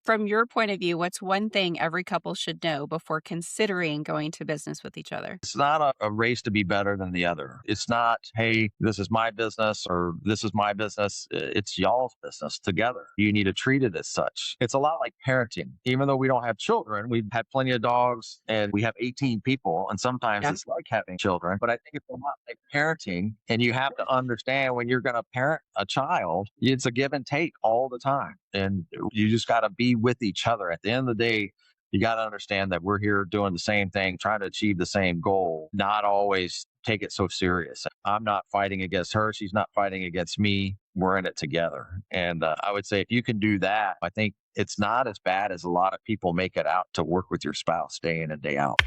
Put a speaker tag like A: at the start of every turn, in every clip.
A: From your point of view, what's one thing every couple should know before considering going to business with each other?
B: It's not a race to be better than the other. It's not, hey, this is my business or this is my business. It's y'all's business together. You need to treat it as such. It's a lot like parenting. Even though we don't have children, we've had plenty of dogs and we have 18 people. And sometimes
A: Yeah.
B: it's like having children. But I think it's a lot like parenting. And you have to understand when you're going to parent a child, it's a give and take all the time. And you just got to be with each other. At the end of the day, you got to understand that we're here doing the same thing, trying to achieve the same goal, not always take it so serious. I'm not fighting against her. She's not fighting against me. We're in it together. And I would say if you can do that, I think it's not as bad as a lot of people make it out to work with your spouse day in and day out.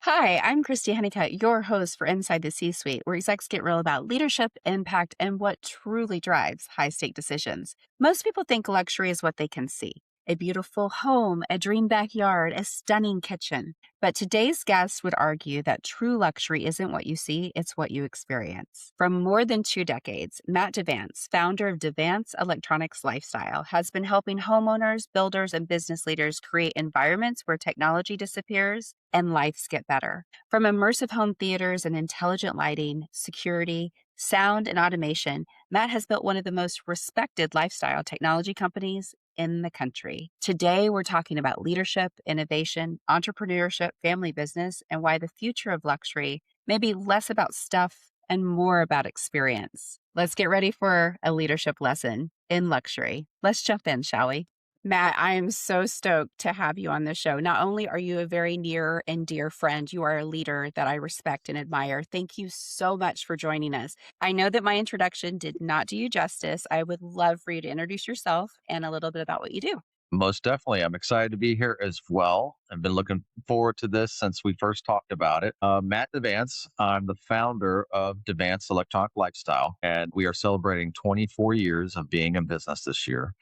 A: Hi, I'm Christy Honeycutt, your host for Inside the C-Suite, where execs get real about leadership, impact, and what truly drives high-stake decisions. Most people think luxury is what they can see. A beautiful home, a dream backyard, a stunning kitchen. But today's guest would argue that true luxury isn't what you see, it's what you experience. From more than 2 decades, Matt DeVance, founder of DeVance Electronics Lifestyle, has been helping homeowners, builders, and business leaders create environments where technology disappears and lives get better. From immersive home theaters and intelligent lighting, security, sound, and automation, Matt has built one of the most respected lifestyle technology companies in the country. Today, we're talking about leadership, innovation, entrepreneurship, family business, and why the future of luxury may be less about stuff and more about experience. Let's get ready for a leadership lesson in luxury. Let's jump in, shall we? Matt, I am so stoked to have you on the show. Not only are you a very near and dear friend, you are a leader that I respect and admire. Thank you so much for joining us. I know that my introduction did not do you justice. I would love for you to introduce yourself and a little bit about what you do.
B: Most definitely. I'm excited to be here as well. I've been looking forward to this since we first talked about it. Matt DeVance, I'm the founder of DeVance Electronic Lifestyle, and we are celebrating 24 years of being in business this year.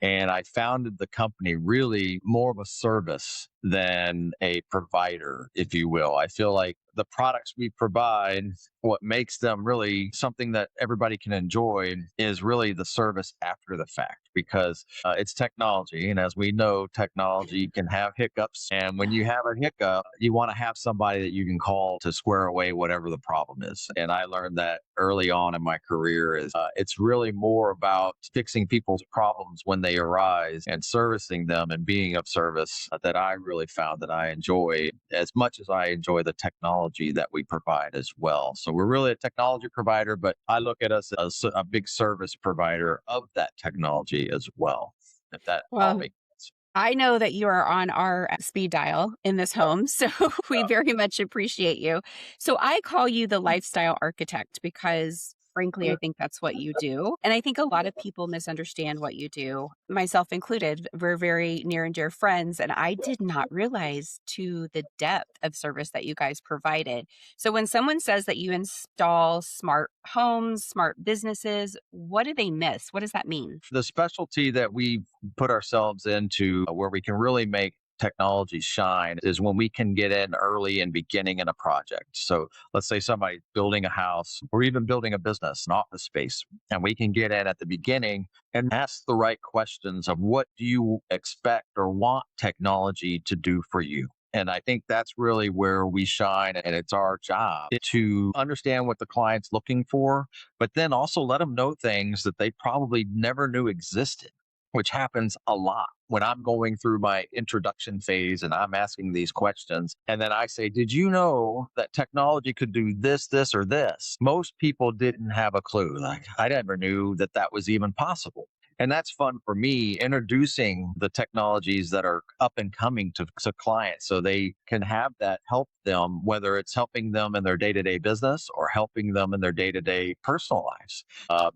B: And I founded the company really more of a service than a provider, if you will. I feel like the products we provide, what makes them really something that everybody can enjoy is really the service after the fact because it's technology. And as we know, technology can have hiccups. And when you have a hiccup, you want to have somebody that you can call to square away whatever the problem is. And I learned that early on in my career is it's really more about fixing people's problems when they arise and servicing them and being of service that I really found that I enjoy as much as I enjoy the technology that we provide as well. So we're really a technology provider, but I look at us as a big service provider of that technology as well. If that all
A: Well,
B: makes sense.
A: I know that you are on our speed dial in this home, so we very much appreciate you. So I call you the lifestyle architect because, frankly, I think that's what you do. And I think a lot of people misunderstand what you do, myself included. We're very near and dear friends, and I did not realize to the depth of service that you guys provided. So when someone says that you install smart homes, smart businesses, what do they miss? What does that mean?
B: The specialty that we put ourselves into where we can really make technology shine is when we can get in early and beginning in a project. So let's say somebody's building a house or even building a business, an office space, and we can get in at the beginning and ask the right questions of what do you expect or want technology to do for you. And I think that's really where we shine. And it's our job to understand what the client's looking for, but then also let them know things that they probably never knew existed, which happens a lot when I'm going through my introduction phase and I'm asking these questions. And then I say, did you know that technology could do this, this, or this? Most people didn't have a clue. Like, I never knew that that was even possible. And that's fun for me, introducing the technologies that are up and coming to clients so they can have that help them, whether it's helping them in their day to day business or helping them in their day to day personal lives.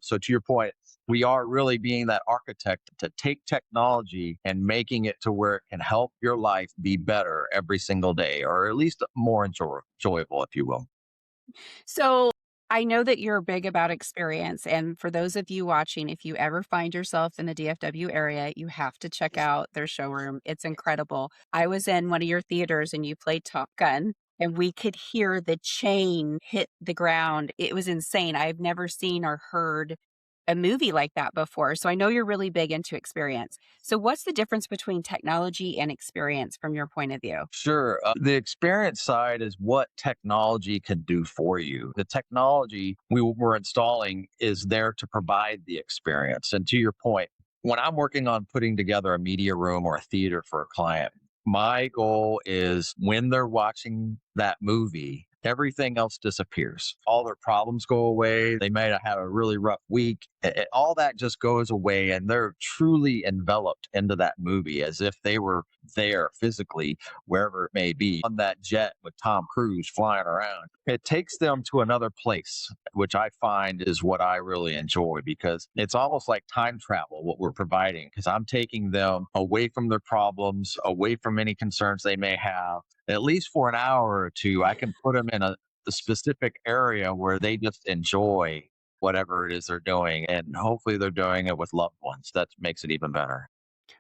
B: So, to your point, we are really being that architect to take technology and making it to where it can help your life be better every single day, or at least more enjoyable, if you will.
A: So I know that you're big about experience. And for those of you watching, if you ever find yourself in the DFW area, you have to check out their showroom. It's incredible. I was in one of your theaters and you played Top Gun. And we could hear the chain hit the ground. It was insane. I've never seen or heard a movie like that before. So I know you're really big into experience. So, what's the difference between technology and experience from your point of view?
B: Sure. The experience side is what technology can do for you. The technology we're installing is there to provide the experience. And to your point, when I'm working on putting together a media room or a theater for a client, my goal is when they're watching that movie, everything else disappears. All their problems go away. They may have a really rough week. All that just goes away, and they're truly enveloped into that movie as if they were there physically, wherever it may be, on that jet with Tom Cruise flying around. It takes them to another place, which I find is what I really enjoy because it's almost like time travel, what we're providing, because I'm taking them away from their problems, away from any concerns they may have. At least for an hour or two, I can put them in a specific area where they just enjoy whatever it is they're doing. And hopefully they're doing it with loved ones. That makes it even better.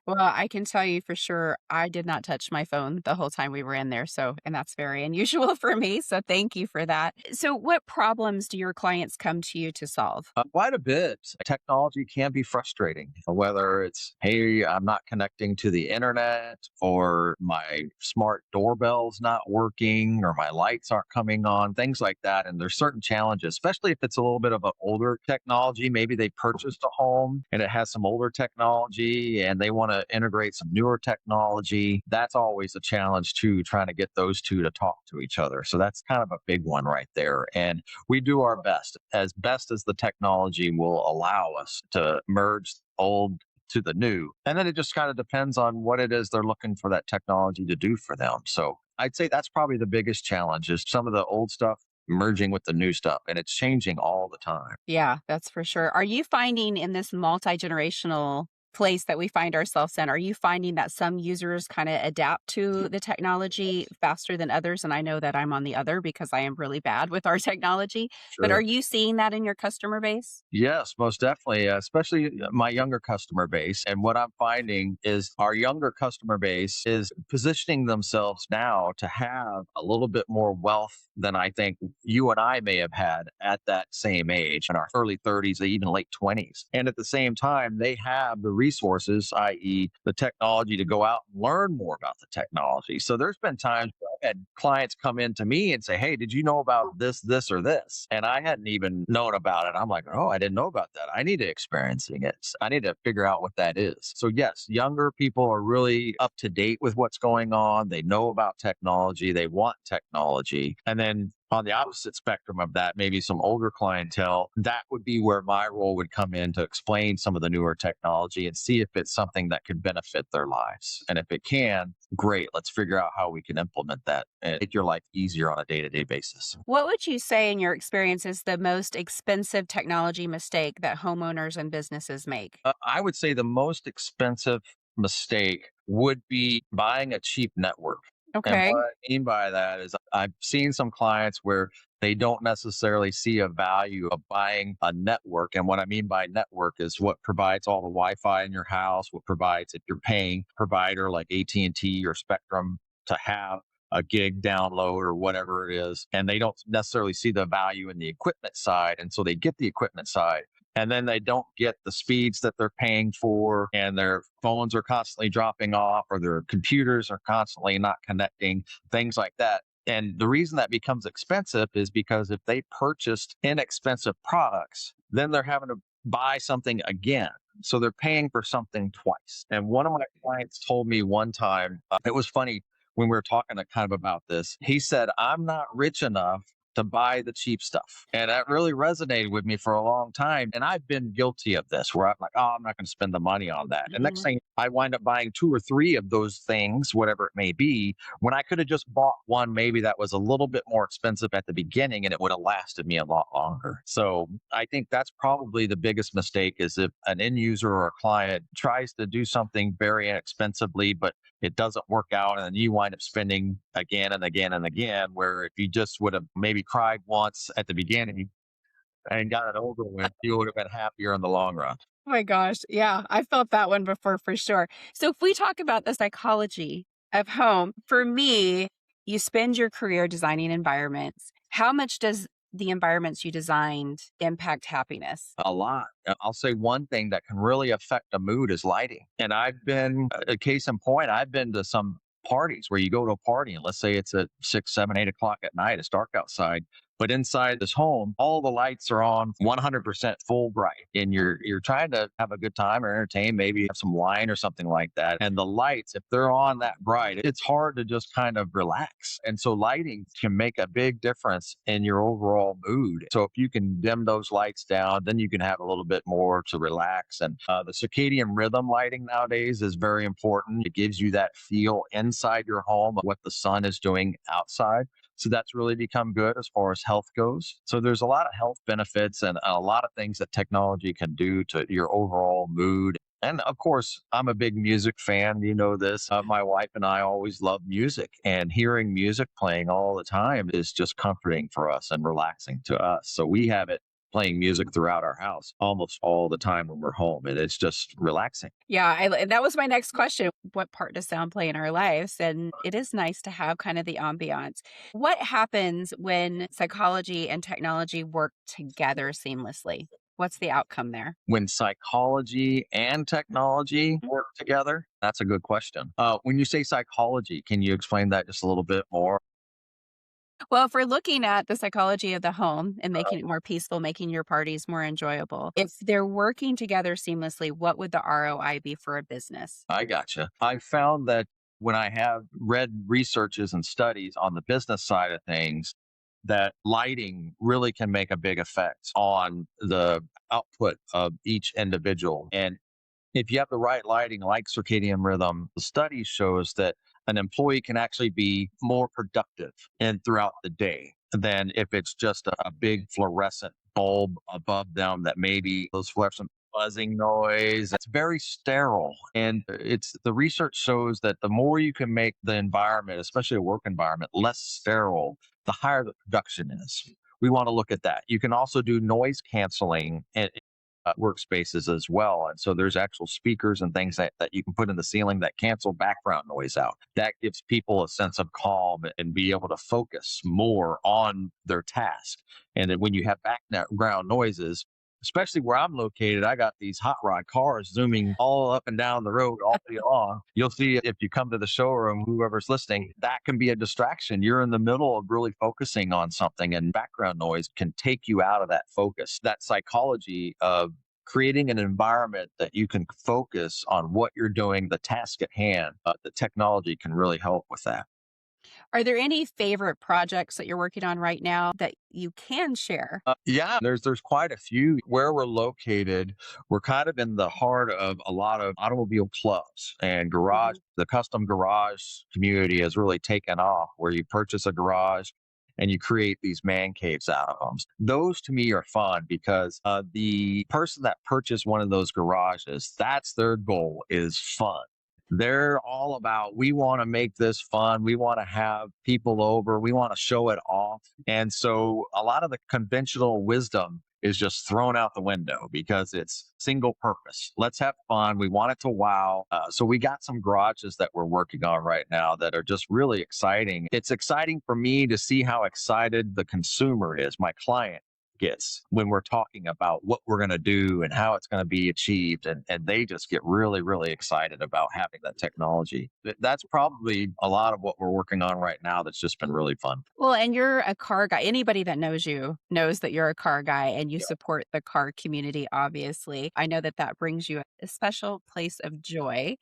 A: Well, I can tell you for sure, I did not touch my phone the whole time we were in there. So, and that's very unusual for me. So, thank you for that. So, what problems do your clients come to you to solve?
B: Quite a bit. Technology can be frustrating, whether it's, hey, I'm not connecting to the internet, or my smart doorbell's not working, or my lights aren't coming on, things like that. And there's certain challenges, especially if it's a little bit of an older technology. Maybe they purchased a home and it has some older technology and they want to integrate some newer technology. That's always a challenge too, trying to get those two to talk to each other. So that's kind of a big one right there. And we do our best as the technology will allow us to merge old to the new. And then it just kind of depends on what it is they're looking for that technology to do for them. So I'd say that's probably the biggest challenge is some of the old stuff merging with the new stuff, and it's changing all the time.
A: Yeah, that's for sure. Are you finding in this multi generational place that we find ourselves in, are you finding that some users kind of adapt to the technology faster than others? And I know that I'm on the other because I am really bad with our technology, but are
B: Sure.
A: you seeing that in your customer base?
B: Yes, most definitely, especially my younger customer base. And what I'm finding is our younger customer base is positioning themselves now to have a little bit more wealth than I think you and I may have had at that same age in our early 30s, even late 20s. And at the same time, they have the resources, i.e., the technology to go out and learn more about the technology. So there's been times where I've had clients come in to me and say, hey, did you know about this, or this? And I hadn't even known about it. I'm like, oh, I didn't know about that. I need to experiencing it. I need to figure out what that is. So yes, younger people are really up to date with what's going on. They know about technology. They want technology. And then on the opposite spectrum of that, maybe some older clientele, that would be where my role would come in to explain some of the newer technology and see if it's something that could benefit their lives. And if it can, great. Let's figure out how we can implement that and make your life easier on a day to day basis.
A: What would you say in your experience is the most expensive technology mistake that homeowners and businesses make?
B: I would say the most expensive mistake would be buying a cheap network. And
A: Okay.
B: what I mean by that is I've seen some clients where they don't necessarily see a value of buying a network. And what I mean by network is what provides all the Wi-Fi in your house, what provides if you're paying a provider like AT&T or Spectrum to have a gig download or whatever it is. And they don't necessarily see the value in the equipment side. And so they get the equipment side and then they don't get the speeds that they're paying for, and their phones are constantly dropping off or their computers are constantly not connecting, things like that. And the reason that becomes expensive is because if they purchased inexpensive products, then they're having to buy something again. So they're paying for something twice. And one of my clients told me one time, it was funny when we were talking kind of about this. He said, I'm not rich enough to buy the cheap stuff. And that really resonated with me for a long time. And I've been guilty of this where I'm like, oh, I'm not going to spend the money on that. And next
A: Mhm.
B: thing I wind up buying two or three of those things, whatever it may be, when I could have just bought one, maybe that was a little bit more expensive at the beginning and it would have lasted me a lot longer. So I think that's probably the biggest mistake is if an end user or a client tries to do something very inexpensively, but it doesn't work out and then you wind up spending again and again and again, where if you just would have maybe cried once at the beginning, and got it over with, you would have been happier in the long run.
A: Oh my gosh. Yeah, I felt that one before for sure. So if we talk about the psychology of home, for me, you spend your career designing environments. How much does the environments you designed impact happiness?
B: A lot. I'll say one thing that can really affect a mood is lighting. And I've been, a case in point, I've been to some parties where you go to a party and let's say it's at 6, 7, 8 o'clock at night, it's dark outside. But inside this home, all the lights are on 100% full bright, and you're trying to have a good time or entertain, maybe have some wine or something like that. And the lights, if they're on that bright, it's hard to just kind of relax. And so lighting can make a big difference in your overall mood. So if you can dim those lights down, then you can have a little bit more to relax. And the circadian rhythm lighting nowadays is very important. It gives you that feel inside your home of what the sun is doing outside. So that's really become good as far as health goes. So there's a lot of health benefits and a lot of things that technology can do to your overall mood. And of course, I'm a big music fan. You know this. My wife and I always love music, and hearing music playing all the time is just comforting for us and relaxing to us. So we have it playing music throughout our house almost all the time when we're home, and it's just relaxing.
A: Yeah, that was my next question. What part does sound play in our lives? And it is nice to have kind of the ambiance. What happens when psychology and technology work together seamlessly? What's the outcome there?
B: When psychology and technology
A: Mhm.
B: work together? That's a good question. When you say psychology, can you explain that just a little bit more?
A: Well, if we're looking at the psychology of the home and making it more peaceful, making your parties more enjoyable, if they're working together seamlessly, what would the ROI be for a business?
B: I gotcha. I found that when I have read researches and studies on the business side of things, that lighting really can make a big effect on the output of each individual. And if you have the right lighting, like circadian rhythm, the study shows that an employee can actually be more productive and throughout the day than if it's just a big fluorescent bulb above them that maybe those fluorescent buzzing noise. It's very sterile. And it's the research shows that the more you can make the environment, especially a work environment, less sterile, the higher the production is. We want to look at that. You can also do noise canceling workspaces as well. And so there's actual speakers and things that you can put in the ceiling that cancel background noise out. That gives people a sense of calm and be able to focus more on their task. And then when you have background noises, especially where I'm located, I got these hot rod cars zooming all up and down the road all day long. You'll see if you come to the showroom, whoever's listening, that can be a distraction. You're in the middle of really focusing on something, and background noise can take you out of that focus. That psychology of creating an environment that you can focus on what you're doing, the task at hand, the technology can really help with that.
A: Are there any favorite projects that you're working on right now that you can share?
B: Yeah, there's quite a few. Where we're located, we're kind of in the heart of a lot of automobile clubs and garage.
A: Mhm.
B: The custom garage community has really taken off, where you purchase a garage and you create these man caves out of them. Those to me are fun because the person that purchased one of those garages, that's their goal, is fun. They're all about, we want to make this fun. We want to have people over. We want to show it off. And so a lot of the conventional wisdom is just thrown out the window because it's single purpose. Let's have fun. We want it to wow. So we got some garages that we're working on right now that are just really exciting. It's exciting for me to see how excited the consumer is, my client gets, when we're talking about what we're going to do and how it's going to be achieved. And they just get really, really excited about having that technology. That's probably a lot of what we're working on right now that's just been really fun.
A: Well, and you're a car guy. Anybody that knows you knows that you're a car guy and you support the car community, obviously. I know that that brings you a special place of joy.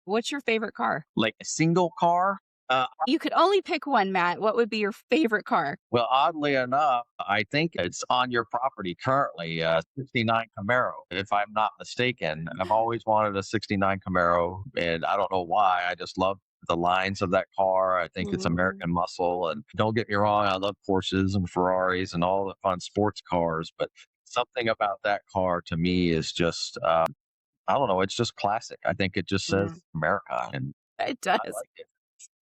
A: What's your favorite car?
B: Like a single car. Uh,
A: You could only pick one, Matt. What would be your favorite car?
B: well, oddly enough, I think it's on your property currently, 69 Camaro, if I'm not mistaken. I've always wanted a 69 Camaro, and I don't know why. I just love the lines of that car. I think it's
A: Mm.
B: American muscle. And don't get me wrong, I love Porsches and Ferraris and all the fun sports cars, but something about that car to me is just, I don't know, it's just classic. I think it just says
A: Mm.
B: America, and
A: It
B: I
A: does.
B: like it.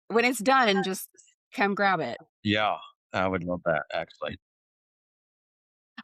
A: When it's done, just come grab it.
B: Yeah, I would love that actually.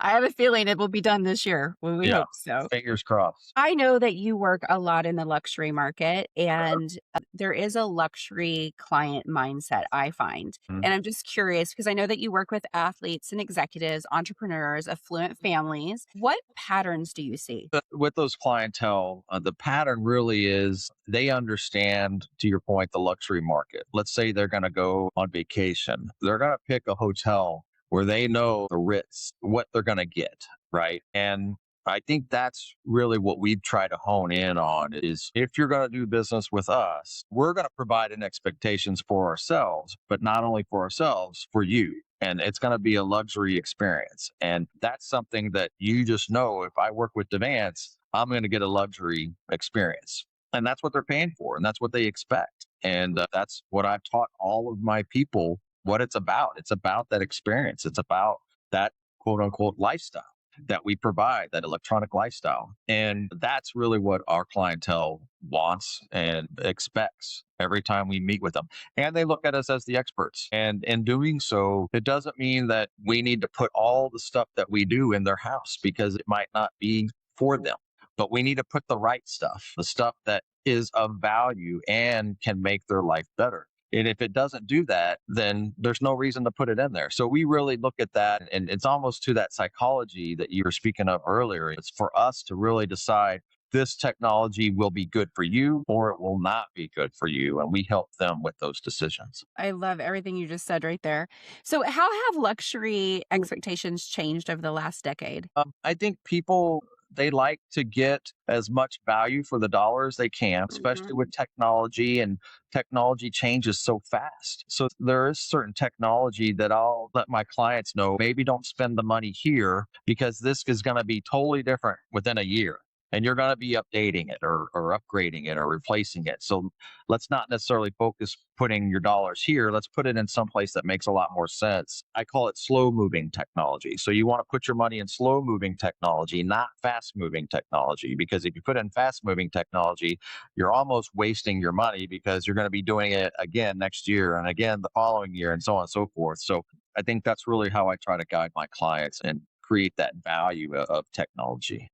A: I have a feeling it will be done this year. Well, we
B: Yeah,
A: hope so.
B: fingers crossed.
A: I know that you work a lot in the luxury market, and there is a luxury client mindset, I find.
B: Mhm.
A: And I'm just curious because I know that you work with athletes and executives, entrepreneurs, affluent families. What patterns do you see?
B: With those clientele, the pattern really is they understand, to your point, the luxury market. Let's say they're going to go on vacation. They're going to pick a hotel where they know the Ritz, what they're going to get, right? And I think that's really what we try to hone in on is if you're going to do business with us, we're going to provide an expectations for ourselves, but not only for ourselves, for you. And it's going to be a luxury experience. And that's something that you just know if I work with DeVance, I'm going to get a luxury experience. And that's what they're paying for. And that's what they expect. And that's what I've taught all of my people what it's about. It's about that experience. It's about that quote unquote lifestyle that we provide, that electronic lifestyle. And that's really what our clientele wants and expects every time we meet with them. And they look at us as the experts. And in doing so, it doesn't mean that we need to put all the stuff that we do in their house because it might not be for them. But we need to put the right stuff, the stuff that is of value and can make their life better. And if it doesn't do that, then there's no reason to put it in there. So we really look at that, and it's almost to that psychology that you were speaking of earlier. It's for us to really decide this technology will be good for you or it will not be good for you. And we help them with those decisions.
A: I love everything you just said right there. So, how have luxury expectations changed over the last decade?
B: I think people they like to get as much value for the dollar as they can,
A: Mhm.
B: especially with technology, and technology changes so fast. So there is certain technology that I'll let my clients know, maybe don't spend the money here because this is going to be totally different within a year. And you're going to be updating it or upgrading it or replacing it. So let's not necessarily focus putting your dollars here. Let's put it in some place that makes a lot more sense. I call it slow moving technology. So you want to put your money in slow moving technology, not fast moving technology. Because if you put in fast moving technology, you're almost wasting your money because you're going to be doing it again next year and again the following year and so on and so forth. So I think that's really how I try to guide my clients and create that value of technology.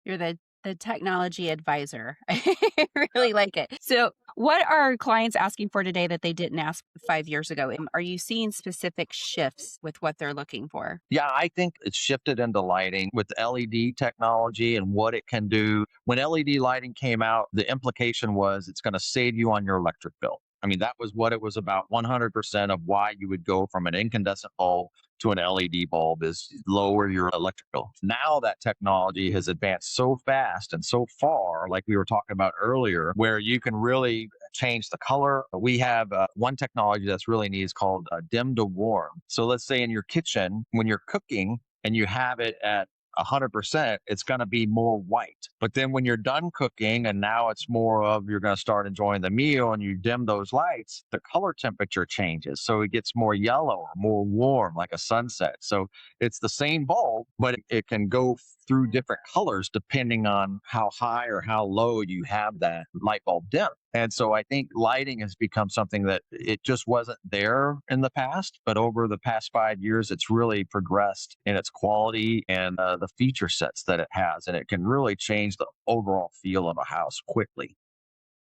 A: You're the technology advisor. I really like it. So, what are clients asking for today that they didn't ask 5 years ago? Are you seeing specific shifts with what they're looking for?
B: Yeah, I think it's shifted into lighting with LED technology and what it can do. When LED lighting came out, the implication was it's going to save you on your electric bill. I mean, that was what it was about. 100% of why you would go from an incandescent bulb to an LED bulb is lower your electric bill. Now that technology has advanced so fast and so far, like we were talking about earlier, where you can really change the color. We have one technology that's really neat is called dim to warm. So let's say in your kitchen, when you're cooking and you have it at 100%, it's going to be more white. But then when you're done cooking and now it's more of you're going to start enjoying the meal and you dim those lights, the color temperature changes. So it gets more yellow or more warm, like a sunset. So it's the same bulb, but it can go through different colors depending on how high or how low you have that light bulb dim. And so I think lighting has become something that it just wasn't there in the past, but over the past 5 years, it's really progressed in its quality and the feature sets that it has. And it can really change the overall feel of a house quickly.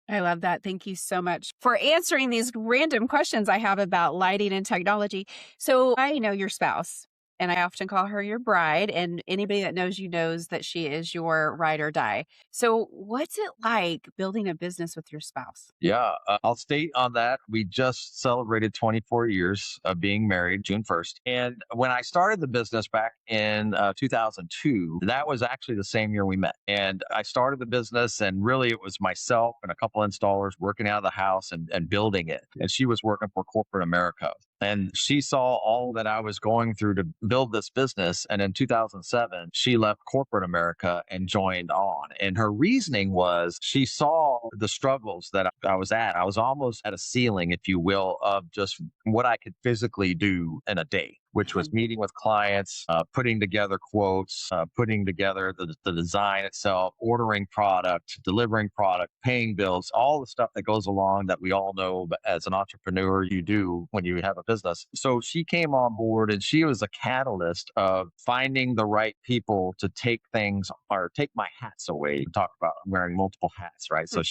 A: I love that. Thank you so much for answering these random questions I have about lighting and technology. So, I know your spouse, and I often call her your bride, and anybody that knows you knows that she is your ride or die. So, what's it like building a business with your spouse?
B: Yeah, I'll state on that. We just celebrated 24 years of being married, June 1st. And when I started the business back in 2002, that was actually the same year we met. And I started the business, and really it was myself and a couple installers working out of the house and building it. And she was working for corporate America. And she saw all that I was going through to build this business. And in 2007, she left corporate America and joined on. And her reasoning was she saw the struggles that I was at. I was almost at a ceiling, if you will, of just what I could physically do in a day. which was meeting with clients, putting together quotes, putting together the design itself, ordering product, delivering product, paying bills, all the stuff that goes along that we all know as an entrepreneur you do when you have a business. So she came on board and she was a catalyst of finding the right people to take things or take my hats away. Talk about wearing multiple hats, right? So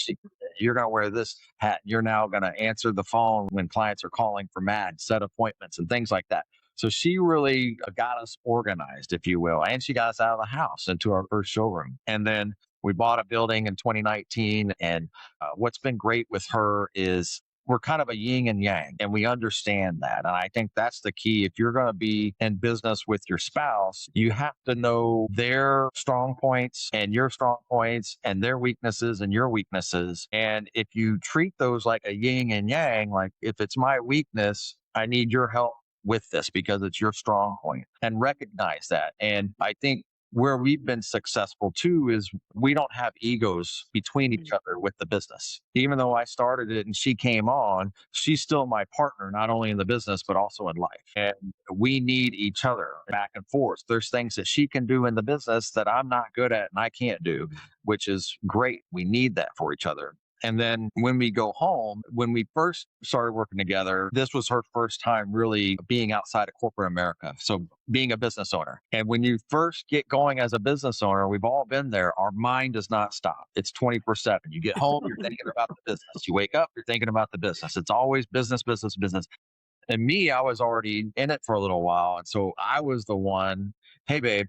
B: you're going to wear this hat. You're now going to answer the phone when clients are calling for Matt, set appointments and things like that. So she really got us organized, if you will, and she got us out of the house into our first showroom. And then we bought a building in 2019. And what's been great with her is we're kind of a yin and yang, and we understand that. And I think that's the key. If you're going to be in business with your spouse, you have to know their strong points and your strong points and their weaknesses and your weaknesses. And if you treat those like a yin and yang, like if it's my weakness, I need your help with this because it's your strong point, and recognize that. And I think where we've been successful too is we don't have egos between each other with the business. Even though I started it and she came on, she's still my partner, not only in the business, but also in life. And we need each other back and forth. There's things that she can do in the business that I'm not good at and I can't do, which is great. We need that for each other. And then when we go home, when we first started working together, this was her first time really being outside of corporate America. So being a business owner. And when you first get going as a business owner, we've all been there. Our mind does not stop. It's 24/7. You get home, you're thinking about the business. You wake up, you're thinking about the business. It's always business, business, business. And me, I was already in it for a little while. And so I was the one, hey, babe,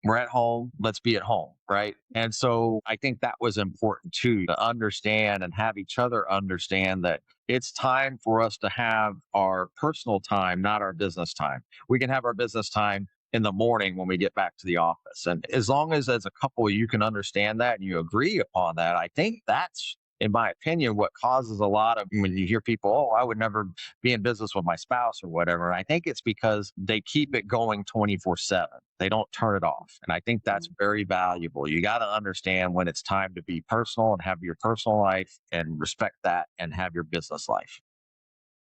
B: we're at home. Let's be at home. Right. And so I think that was important too, to understand and have each other understand that it's time for us to have our personal time, not our business time. We can have our business time in the morning when we get back to the office. And as long as a couple, you can understand that and you agree upon that, I think that's, in my opinion, what causes a lot of when you hear people, oh, I would never be in business with my spouse or whatever. I think it's because they keep it going 24/7. They don't turn it off. And I think that's very valuable. You got to understand when it's time to be personal and have your personal life and respect that and have your business life.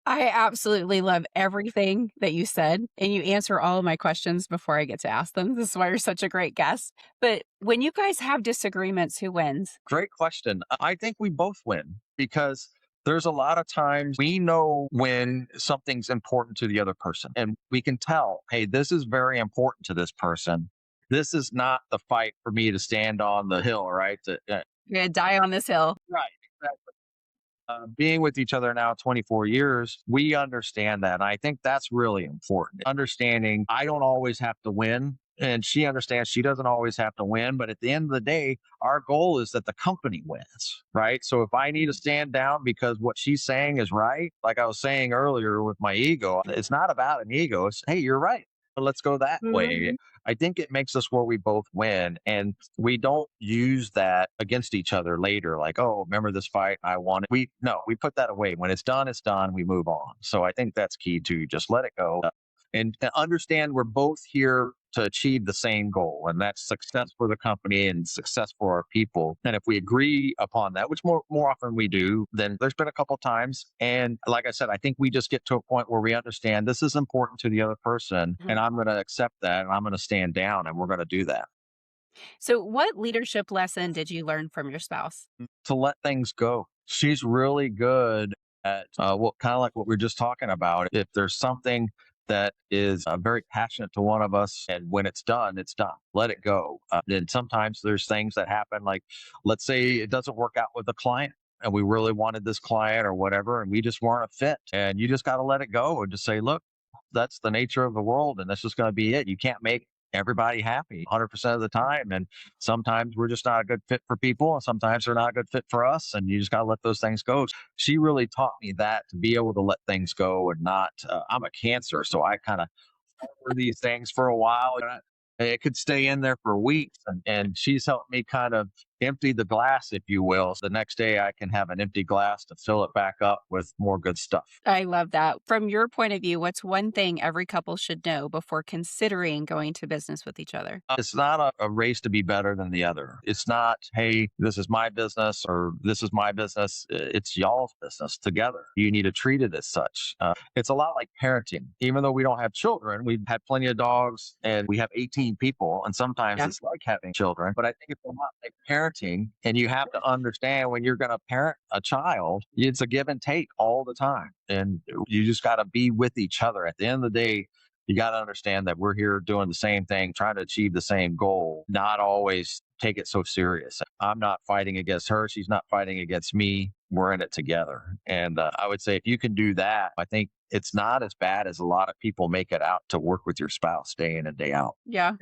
A: I absolutely love everything that you said, and you answer all of my questions before I get to ask them. This is why you're such a great guest. But when you guys have disagreements, who wins?
B: Great question. I think we both win because there's a lot of times we know when something's important to the other person and we can tell, hey, this is very important to this person. This is not the fight for me to stand on the hill, right?
A: You're gonna die on this hill.
B: Right. Exactly. Being with each other now 24 years, we understand that. And I think that's really important. Understanding I don't always have to win. And she understands she doesn't always have to win. But at the end of the day, our goal is that the company wins, right? So if I need to stand down because what she's saying is right, like I was saying earlier with my ego, it's not about an ego. It's, hey, you're right. Let's go that way.
A: Mhm.
B: I think it makes us where we both win. And we don't use that against each other later. Like, oh, remember this fight? I won it. We put that away. When it's done, it's done. We move on. So I think that's key too. Just let it go and understand we're both here to achieve the same goal, and that's success for the company and success for our people. And if we agree upon that, which more often we do, then there's been a couple times. And like I said, I think we just get to a point where we understand this is important to the other person, and
A: Mhm.
B: I'm going to accept that, and I'm going to stand down, and we're going to do that.
A: So, what leadership lesson did you learn from your spouse?
B: To let things go. She's really good at what kind of like what we are just talking about. If there's something that is very passionate to one of us, and when it's done, it's done. Let it go. And sometimes there's things that happen, like let's say it doesn't work out with a client. And we really wanted this client or whatever, and we just weren't a fit. And you just got to let it go and just say, look, that's the nature of the world, and that's just going to be it. You can't make everybody happy 100% of the time. And sometimes we're just not a good fit for people. And sometimes they're not a good fit for us. And you just got to let those things go. She really taught me that to be able to let things go and not, I'm a Cancer. So I kind of harbor these things for a while. It could stay in there for weeks. And she's helped me kind of empty the glass, if you will. So the next day I can have an empty glass to fill it back up with more good stuff.
A: I love that. From your point of view, what's one thing every couple should know before considering going to business with each other?
B: It's not a race to be better than the other. It's not, hey, this is my business or this is my business. It's y'all's business together. You need to treat it as such. It's a lot like parenting. Even though we don't have children, we've had plenty of dogs and we have 18 people. And sometimes
A: Yeah.
B: it's like having children. But I think it's a lot like parenting. And you have to understand when you're going to parent a child, it's a give and take all the time. And you just got to be with each other. At the end of the day, you got to understand that we're here doing the same thing, trying to achieve the same goal, not always take it so serious. I'm not fighting against her. She's not fighting against me. We're in it together. And I would say if you can do that, I think it's not as bad as a lot of people make it out to work with your spouse day in and day out.
A: Yeah.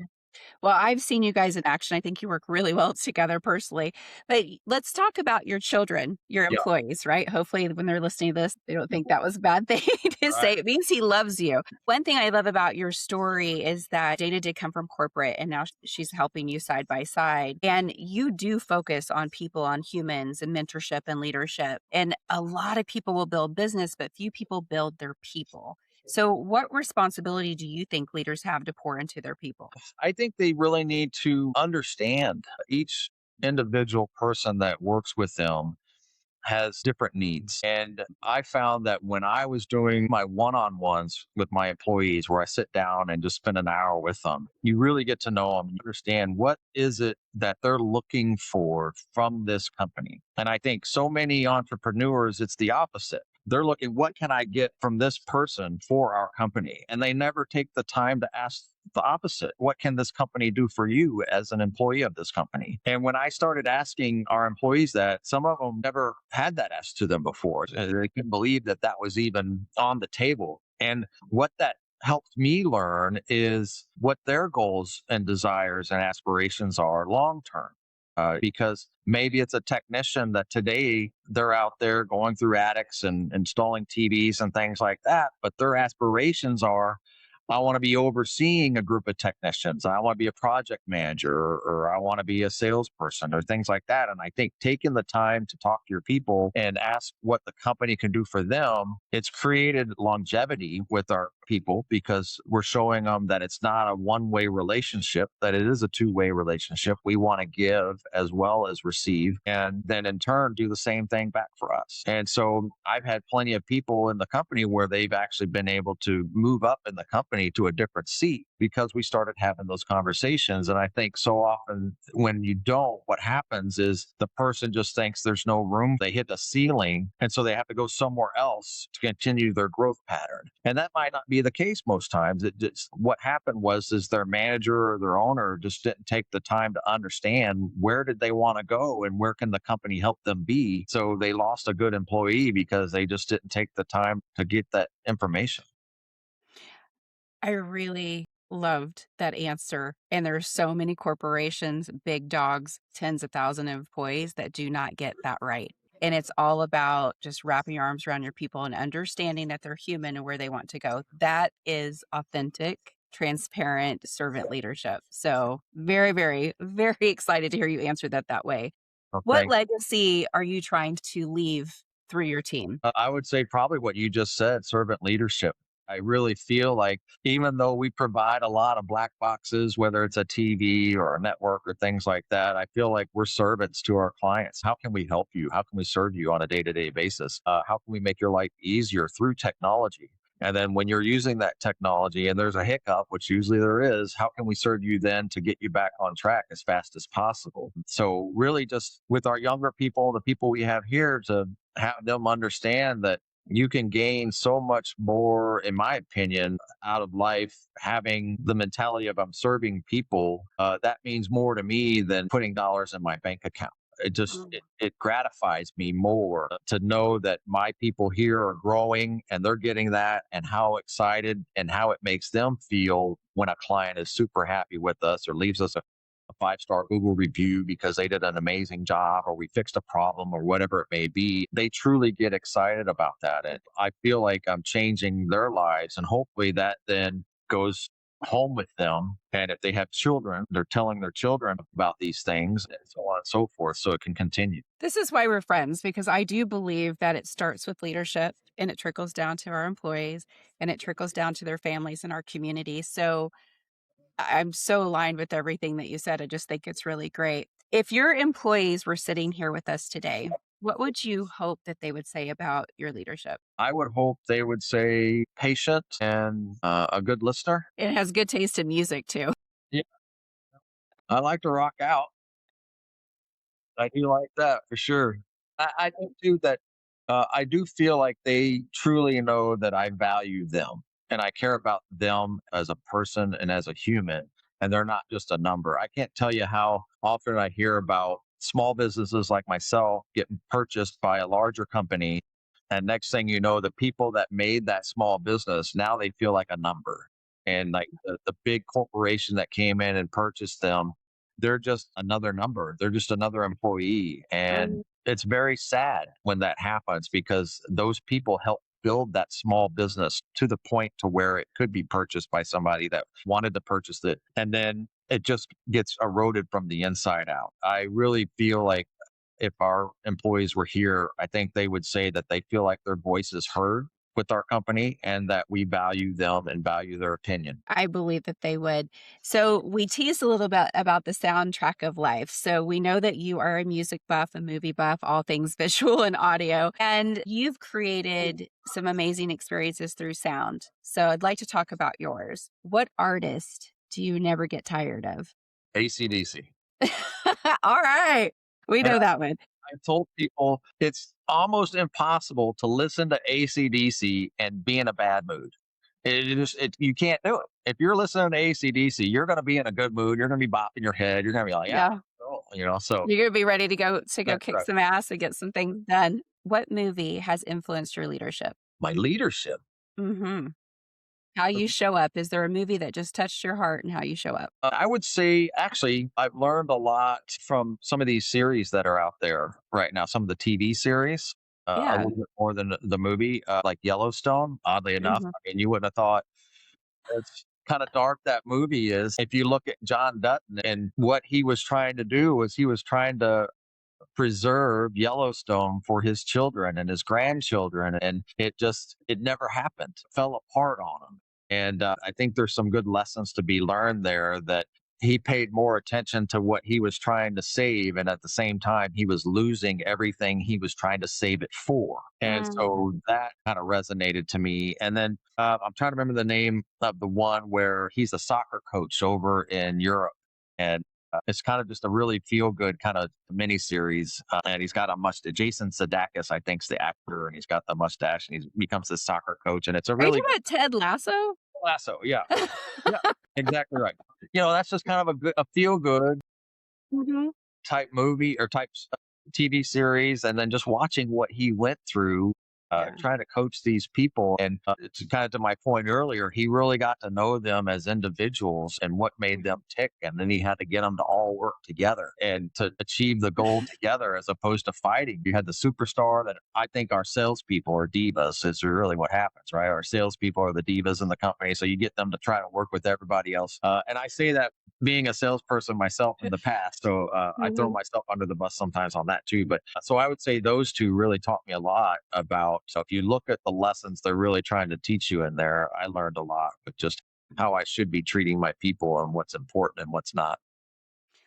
A: Well, I've seen you guys in action. I think you work really well together personally. But let's talk about your children, your
B: Yeah.
A: employees, right? Hopefully, when they're listening to this, they don't think that was a bad thing to say.
B: Right.
A: It means he loves you. One thing I love about your story is that Dana did come from corporate and now she's helping you side by side. And you do focus on people, on humans and mentorship and leadership. And a lot of people will build business, but few people build their people. So, what responsibility do you think leaders have to pour into their people?
B: I think they really need to understand each individual person that works with them has different needs. And I found that when I was doing my one on ones with my employees, where I sit down and just spend an hour with them, you really get to know them. You understand what is it that they're looking for from this company. And I think so many entrepreneurs, it's the opposite. They're looking, what can I get from this person for our company? And they never take the time to ask the opposite. What can this company do for you as an employee of this company? And when I started asking our employees that, some of them never had that asked to them before. They couldn't believe that that was even on the table. And what that helped me learn is what their goals and desires and aspirations are long term. Because maybe it's a technician that today they're out there going through attics and installing TVs and things like that, but their aspirations are, I want to be overseeing a group of technicians. I want to be a project manager, or I want to be a salesperson or things like that. And I think taking the time to talk to your people and ask what the company can do for them, it's created longevity with our people because we're showing them that it's not a one-way relationship, that it is a two-way relationship. We want to give as well as receive, and then in turn do the same thing back for us. And so I've had plenty of people in the company where they've actually been able to move up in the company to a different seat because we started having those conversations. And I think so often when you don't, what happens is the person just thinks there's no room. They hit a ceiling. And so they have to go somewhere else to continue their growth pattern. And that might not be the case most times. It just, what happened was is their manager or their owner just didn't take the time to understand where did they want to go and where can the company help them be. So they lost a good employee because they just didn't take the time to get that information.
A: I really loved that answer. And there's so many corporations, big dogs, tens of thousands of employees that do not get that right. And it's all about just wrapping your arms around your people and understanding that they're human and where they want to go. That is authentic, transparent servant leadership. So, very, very, very excited to hear you answer that way.
B: So
A: What
B: thank
A: legacy are you trying to leave through your team?
B: I would say probably what you just said, servant leadership. I really feel like even though we provide a lot of black boxes, whether it's a TV or a network or things like that, I feel like we're servants to our clients. How can we help you? How can we serve you on a day to day basis? How can we make your life easier through technology? And then when you're using that technology and there's a hiccup, which usually there is, how can we serve you then to get you back on track as fast as possible? So, really, just with our younger people, the people we have here, to have them understand that you can gain so much more, in my opinion, out of life having the mentality of I'm serving people. That means more to me than putting dollars in my bank account. It gratifies me more to know that my people here are growing and they're getting that, and how excited and how it makes them feel when a client is super happy with us or leaves us a 5-star Google review because they did an amazing job or we fixed a problem or whatever it may be. They truly get excited about that. And I feel like I'm changing their lives. And hopefully that then goes home with them. And if they have children, they're telling their children about these things and so on and so forth. So it can continue.
A: This is why we're friends, because I do believe that it starts with leadership and it trickles down to our employees and it trickles down to their families and our community. So I'm so aligned with everything that you said. I just think it's really great. If your employees were sitting here with us today, what would you hope that they would say about your leadership?
B: I would hope they would say patient and a good listener.
A: It has good taste in music too.
B: Yeah, I like to rock out. I do like that for sure. I think too that I do feel like they truly know that I value them and I care about them as a person and as a human, and they're not just a number. I can't tell you how often I hear about small businesses like myself getting purchased by a larger company. And next thing you know, the people that made that small business now they feel like a number. And like the big corporation that came in and purchased them, they're just another number. They're just another employee. And
A: Mm.
B: it's very sad when that happens because those people helped build that small business to the point to where it could be purchased by somebody that wanted to purchase it. And then it just gets eroded from the inside out. I really feel like if our employees were here, I think they would say that they feel like their voice is heard with our company and that we value them and value their opinion.
A: I believe that they would. So we teased a little bit about the soundtrack of life. So we know that you are a music buff, a movie buff, all things visual and audio, and you've created some amazing experiences through sound. So I'd like to talk about yours. What artist do you never get tired of?
B: ACDC.
A: All right. We know that one.
B: I told people it's almost impossible to listen to AC/DC and be in a bad mood. You can't do it. If you're listening to AC/DC, you're going to be in a good mood. You're going to be bopping your head. You're going to be like, yeah,
A: Yeah.
B: so
A: You're gonna be ready to go
B: that's
A: kick
B: right.
A: some ass and get some things done. What movie has influenced your leadership?
B: My leadership.
A: Mhm. How you show up. Is there a movie that just touched your heart and how you show up?
B: I would say, actually, I've learned a lot from some of these series that are out there right now. Some of the TV series, a
A: Yeah.
B: little bit more than the movie, like Yellowstone. Oddly enough,
A: Mhm.
B: I mean, you wouldn't have thought it's kind of dark that movie is. If you look at John Dutton and what he was trying to do was he was trying to preserve Yellowstone for his children and his grandchildren, and it never happened. It fell apart on him. And I think there's some good lessons to be learned there that he paid more attention to what he was trying to save, and at the same time, he was losing everything he was trying to save it for. And
A: Mm.
B: so that kind of resonated to me. And then I'm trying to remember the name of the one where he's a soccer coach over in Europe. And it's kind of just a really feel good kind of mini series. And he's got a mustache. Jason Sudeikis, I think, is the actor, and he's got the mustache, and he becomes this soccer coach. And it's a
A: Are you
B: really
A: talking
B: good
A: about Ted Lasso?
B: lasso. Yeah, yeah, exactly right. That's just kind of a feel good
A: Mhm.
B: type movie or type TV series, and then just watching what he went through,
A: Yeah.
B: trying to coach these people. And it's kind of to my point earlier, he really got to know them as individuals and what made them tick. And then he had to get them to all work together and to achieve the goal together as opposed to fighting. You had the superstar that I think our salespeople are divas, is really what happens, right? Our salespeople are the divas in the company. So you get them to try to work with everybody else. And I say that being a salesperson myself in the past. So I throw
A: Mhm.
B: myself under the bus sometimes on that too. But so I would say those two really taught me a lot about. So if you look at the lessons they're really trying to teach you in there, I learned a lot with just how I should be treating my people and what's important and what's not.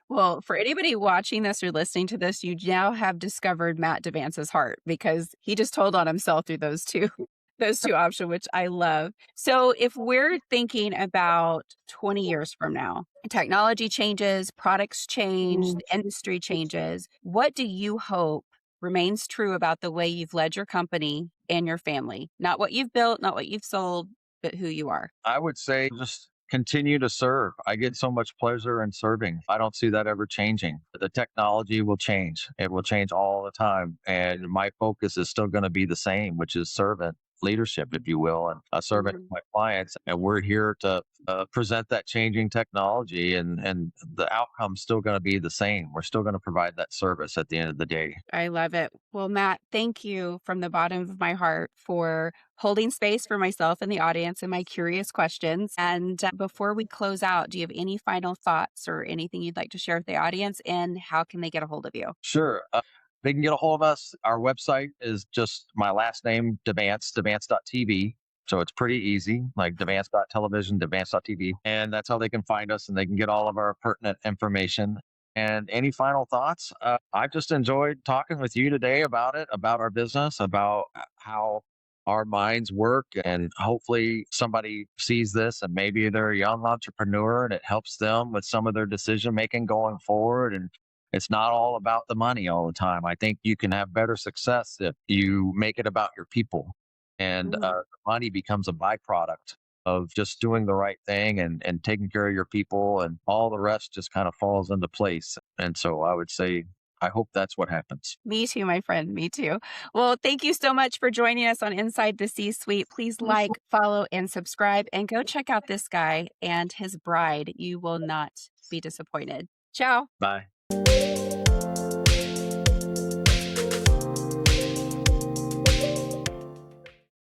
A: Well, for anybody watching this or listening to this, you now have discovered Matt DeVance's heart because he just told on himself through those two those two options, which I love. So if we're thinking about 20 years from now, technology changes, products change, the industry changes, what do you hope remains true about the way you've led your company and your family? Not what you've built, not what you've sold, but who you are.
B: I would say just continue to serve. I get so much pleasure in serving. I don't see that ever changing. The technology will change. It will change all the time. And my focus is still going to be the same, which is servant leadership, if you will, and serving
A: Mhm.
B: my clients. And we're here to present that changing technology, and the outcome's still going to be the same. We're still going to provide that service at the end of the day.
A: I love it. Well, Matt, thank you from the bottom of my heart for holding space for myself and the audience and my curious questions. And before we close out, do you have any final thoughts or anything you'd like to share with the audience? And how can they get a hold of you?
B: Sure. They can get a hold of us. Our website is just my last name, DeVance, DeVance.tv. So it's pretty easy, like DeVance.television, DeVance.tv. And that's how they can find us, and they can get all of our pertinent information. And any final thoughts? I've just enjoyed talking with you today about it, about our business, about how our minds work. And hopefully somebody sees this and maybe they're a young entrepreneur and it helps them with some of their decision making going forward. And it's not all about the money all the time. I think you can have better success if you make it about your people, and
A: Mhm.
B: money becomes a byproduct of just doing the right thing and taking care of your people, and all the rest just kind of falls into place. And so I would say, I hope that's what happens.
A: Me too, my friend. Me too. Well, thank you so much for joining us on Inside the C Suite. Please like, follow, and subscribe, and go check out this guy and his bride. You will not be disappointed. Ciao.
B: Bye.